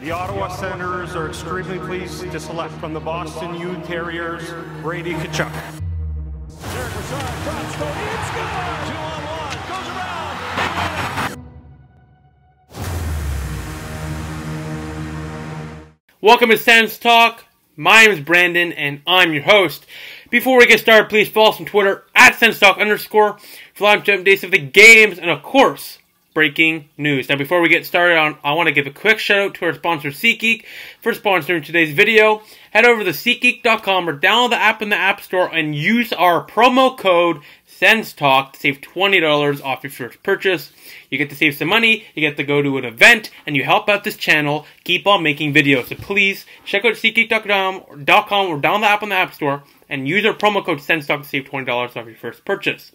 The Ottawa Senators are extremely pleased to select from the Boston U Terriers, Brady Tkachuk. Welcome to Sens Talk. My name is Brandon, and I'm your host. Before we get started, please follow us on Twitter at @SensTalk_ for live updates of the games and, of course, breaking news. Now, before we get started, I want to give a quick shout out to our sponsor, SeatGeek, for sponsoring today's video. Head over to SeatGeek.com or download the app in the App Store and use our promo code SensTalk to save $20 off your first purchase. You get to save some money, you get to go to an event, and you help out this channel keep on making videos. So please check out SeatGeek.com or download the app in the App Store and use our promo code SensTalk to save $20 off your first purchase.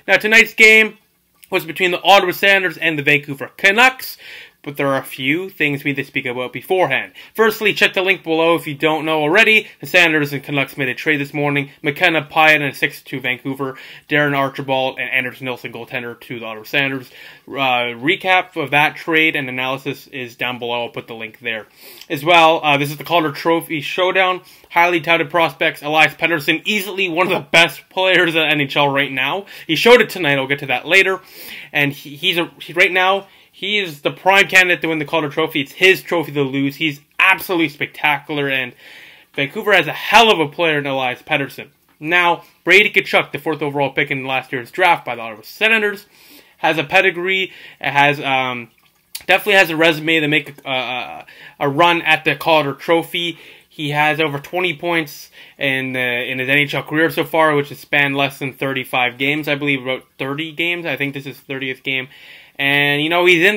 Now, tonight's game was between the Ottawa Senators and the Vancouver Canucks, but there are a few things we need to speak about beforehand. Firstly, check the link below if you don't know already. The Senators and Canucks made a trade this morning. McKenna Pyatt and a 6-2 Vancouver. Darren Archibald and Anders Nilsson, goaltender to the Ottawa Senators. Recap of that trade and analysis is down below. I'll put the link there. As well, this is the Calder Trophy Showdown. Highly touted prospects. Elias Pettersson, easily one of the best players in the NHL right now. He showed it tonight. I'll get to that later. And right now, he is the prime candidate to win the Calder Trophy. It's his trophy to lose. He's absolutely spectacular, and Vancouver has a hell of a player in Elias Pettersson. Now, Brady Tkachuk, the 4th overall pick in last year's draft by the Ottawa Senators, has a pedigree, definitely has a resume to make a run at the Calder Trophy. He has over 20 points in his NHL career so far, which has spanned less than 35 games. I believe about 30 games. I think this is his 30th game. And, you know, he's in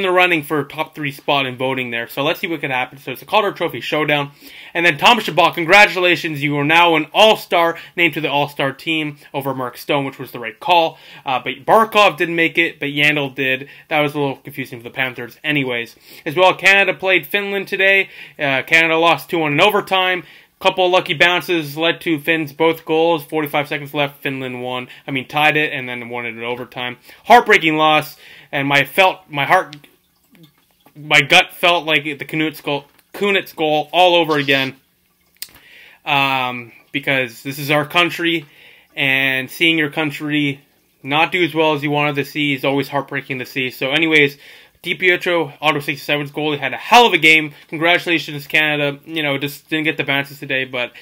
the running for a top 3 spot in voting there. So let's see what could happen. So it's a Calder Trophy Showdown. And then Thomas Chabot, congratulations. You are now an All-Star, named to the All-Star team over Mark Stone, which was the right call. But Barkov didn't make it, but Yandel did. That was a little confusing for the Panthers anyways. As well, Canada played Finland today. Canada lost 2-1 in overtime. Couple of lucky bounces led to Finn's both goals. 45 seconds left. Finland tied it, and then won it in overtime. Heartbreaking loss, and my gut felt like the Kunitz goal all over again. Because this is our country, and seeing your country not do as well as you wanted to see is always heartbreaking to see. So, anyways, DiPietro, Ottawa 67's goalie, had a hell of a game. Congratulations, Canada. You know, just didn't get the bounces today, but,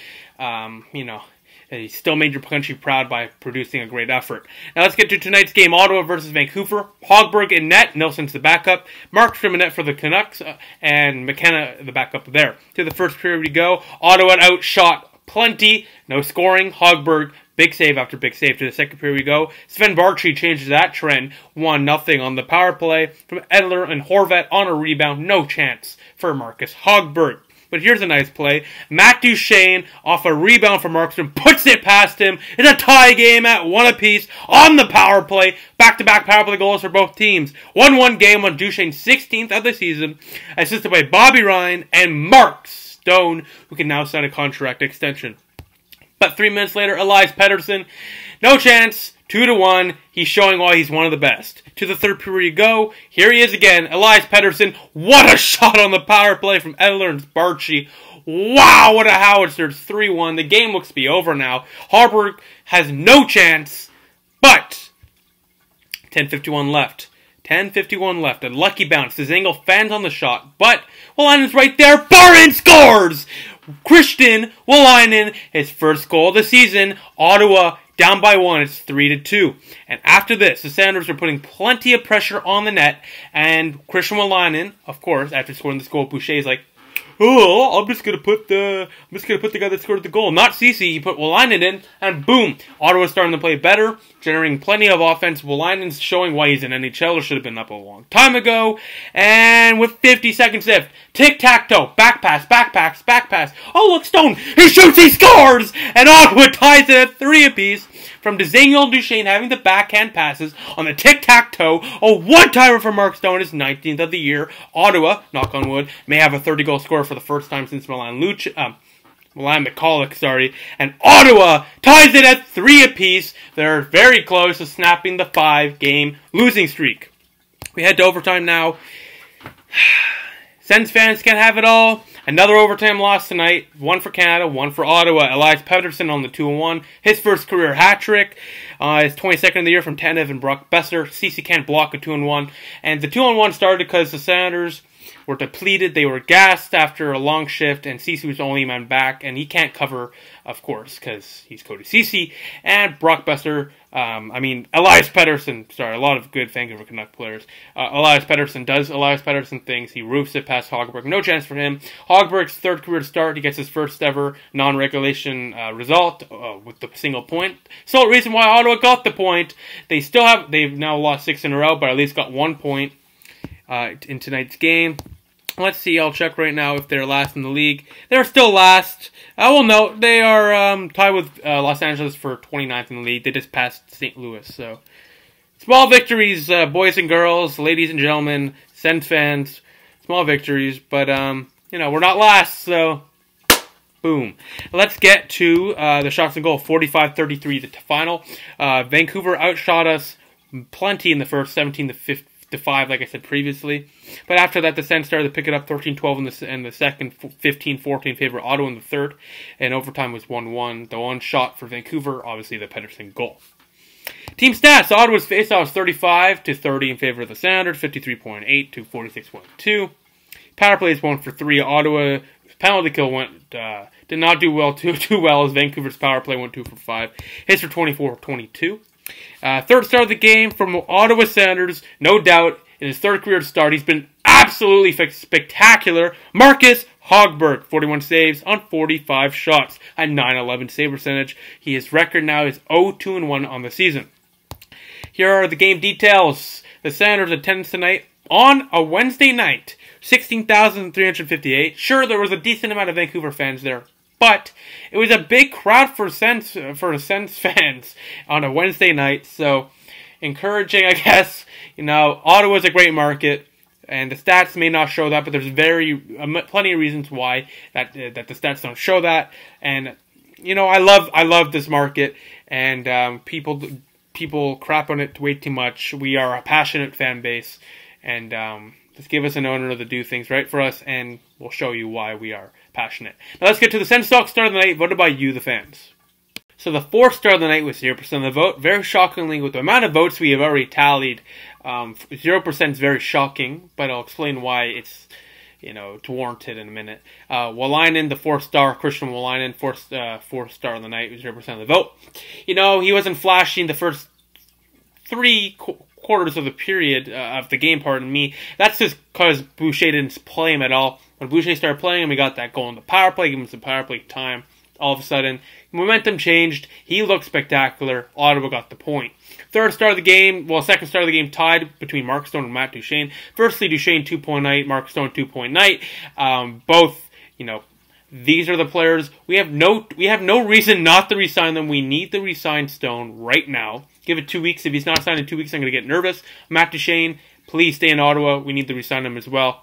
he still made your country proud by producing a great effort. Now let's get to tonight's game, Ottawa versus Vancouver. Hogberg in net, Nilsson's the backup. Markstrom in net for the Canucks, and McKenna the backup there. To the first period we go. Ottawa outshot plenty. No scoring. Hogberg, big save after big save. To the second period we go. Sven Barchi changes that trend. 1-0 on the power play from Edler and Horvat on a rebound. No chance for Marcus Hogberg. But here's a nice play. Matt Duchene, off a rebound from Markstrom, puts it past him. It's a tie game at 1 apiece on the power play. Back-to-back power play goals for both teams. 1-1 game on Duchene's 16th of the season, assisted by Bobby Ryan and Mark Stone, who can now sign a contract extension. But 3 minutes later, Elias Pettersson, no chance. 2-1. He's showing why he's one of the best. To the third period you go. Here he is again. Elias Pettersson. What a shot on the power play from Edler and Barchi. Wow, what a howitzer. It's 3-1. The game looks to be over now. Hogberg has no chance. But 10:51 left. 10:51 left. A lucky bounce. Dzingel fans on the shot. But Wolanin's right there. Barron scores! Christian Wolanin, his first goal of the season. Ottawa down by 1, it's 3-2. And after this, the Senators are putting plenty of pressure on the net. And Christian Wolanin, of course, after scoring this goal, Boucher is like, oh, I'm just gonna put the guy that scored the goal. Not Ceci, he put Wolanin in, and boom! Ottawa's starting to play better, generating plenty of offense. Wolanin's showing why he's an NHLer, should have been up a long time ago. And with 50 seconds left, tic-tac-toe, back pass. Oh, look, Stone, he shoots, he scores! And Ottawa ties it at 3 apiece. From Dzingel and Duchene having the backhand passes on the tic-tac-toe. A one-timer for Mark Stone, his 19th of the year. Ottawa, knock on wood, may have a 30-goal scorer for the first time since Milan McCulloch, and Ottawa ties it at 3 apiece. They're very close to snapping the 5-game losing streak. We head to overtime now. Sens fans can have it all. Another overtime loss tonight. One for Canada, one for Ottawa. Elias Pettersson on the 2-1. His first career hat trick. His 22nd of the year from Tanev and Brock Besser. CC can't block a 2-1. And the 2-1 started because the Senators were depleted. They were gassed after a long shift, and Ceci was the only man back, and he can't cover, of course, because he's Cody Ceci. And Brock Besser, Elias Pettersson, sorry, a lot of good Vancouver Canuck players. Elias Pettersson does Elias Pettersson things. He roofs it past Hogberg. No chance for him. Hogberg's third career start. He gets his first ever non-regulation result with the single point. Sole reason why Ottawa got the point. They've now lost 6 in a row, but at least got 1 point in tonight's game. Let's see, I'll check right now if they're last in the league. They're still last. No, they are tied with Los Angeles for 29th in the league. They just passed St. Louis, so. Small victories, boys and girls, ladies and gentlemen, Sens fans. Small victories, but, we're not last, so. Boom. Let's get to the shots and goal. 45-33 the final. Vancouver outshot us plenty in the first, 17-5, like I said previously. But after that, the Sens started to pick it up 13-12 in the second, 15-14 in favor of Ottawa in the third, and overtime was 1-1. The one shot for Vancouver, obviously the Pettersson goal. Team stats: Ottawa's faceoff was 35-30 in favor of the Senators, 53.8 to 46.2. Power plays 1 for 3. Ottawa penalty kill did not do well too well as Vancouver's power play went 2 for 5. Hits for 24-22. Third star of the game from Ottawa Senators, no doubt, in his third career start. He's been absolutely spectacular. Marcus Hogberg, 41 saves on 45 shots, a .911 save percentage. His record now is 0-2-1 on the season. Here are the game details. The Senators' attendance tonight on a Wednesday night, 16,358. Sure, there was a decent amount of Vancouver fans there, but it was a big crowd for Sens fans on a Wednesday night, so encouraging, I guess. Ottawa's a great market, and the stats may not show that, but there's plenty of reasons why that the stats don't show that. And I love this market, and people crap on it way too much. We are a passionate fan base, and just give us an owner to do things right for us, and we'll show you why we are passionate. Now let's get to the Sens Stock Star of the Night, voted by you, the fans. So the 4th star of the night was 0% of the vote. Very shockingly, with the amount of votes we have already tallied, 0% is very shocking, but I'll explain why it's warranted in a minute. Wolainen, the 4th star, Christian Wolainen, 4th star of the night, was 0% of the vote. He wasn't flashy in the first 3 quarters of the period, of the game, pardon me. That's just because Boucher didn't play him at all. When Boucher started playing him, he got that goal in the power play, gave him some power play time. All of a sudden, momentum changed. He looked spectacular. Ottawa got the point. 3rd star of the game, second star of the game tied between Mark Stone and Matt Duchene. Firstly, Duchene 2.8, Mark Stone 2.9. Both, these are the players. We have no reason not to re-sign them. We need to re-sign Stone right now. Give it 2 weeks. If he's not signed in 2 weeks, I'm going to get nervous. Matt Duchene, please stay in Ottawa. We need to re-sign him as well.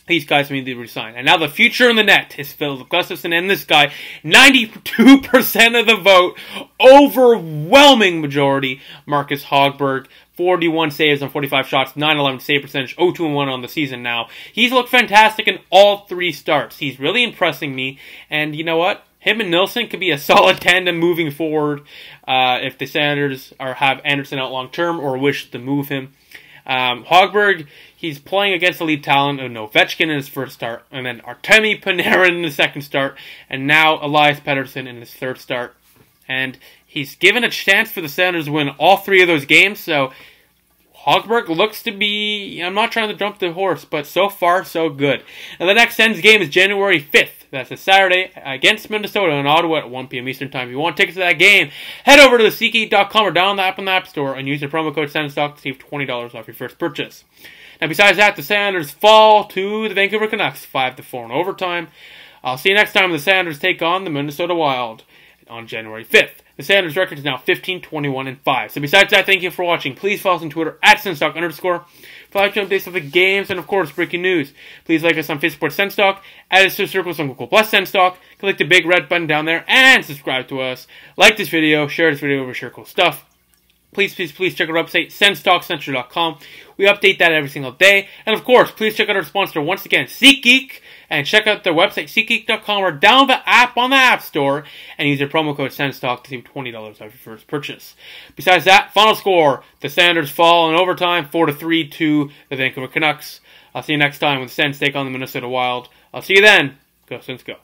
These guys we need to resign. And now the future in the net is Philip Gustafsson and this guy. 92% of the vote. Overwhelming majority. Marcus Hogberg. 41 saves on 45 shots. .911 save percentage. 0-2-1 on the season now. He's looked fantastic in all 3 starts. He's really impressing me. And you know what? Him and Nilsson could be a solid tandem moving forward if the Senators have Anderson out long term or wish to move him. Hogberg, he's playing against elite talent of Ovechkin in his first start, and then Artemi Panarin in the second start, and now Elias Pettersson in his third start. And he's given a chance for the Senators to win all 3 of those games, so Hogberg looks to be, I'm not trying to jump the horse, but so far, so good. And the next Sens game is January 5th. That's a Saturday against Minnesota in Ottawa at 1 p.m. Eastern Time. If you want tickets to that game, head over to the SeatGeek.com or download the app in the App Store and use the promo code SENSTOCK to save $20 off your first purchase. Now, besides that, the Senators fall to the Vancouver Canucks 5-4 in overtime. I'll see you next time the Senators take on the Minnesota Wild on January 5th. The Senators' record is now 15-21-5. So besides that, thank you for watching. Please follow us on Twitter at SENSTOCK_. For live updates of the games and, of course, breaking news. Please like us on Facebook at SENSTOCK, add us to the circles on Google Plus SENSTOCK, click the big red button down there, and subscribe to us. Like this video, share this video over, share cool stuff. please check our website, senstalkcentral.com. We update that every single day. And of course, please check out our sponsor once again, SeatGeek, and check out their website, SeatGeek.com, or download the app on the App Store and use your promo code SensTalk to save $20 off your first purchase. Besides that, final score, the Senators fall in overtime, 4-3 to the Vancouver Canucks. I'll see you next time when the Sens take on the Minnesota Wild. I'll see you then. Go Sens, go.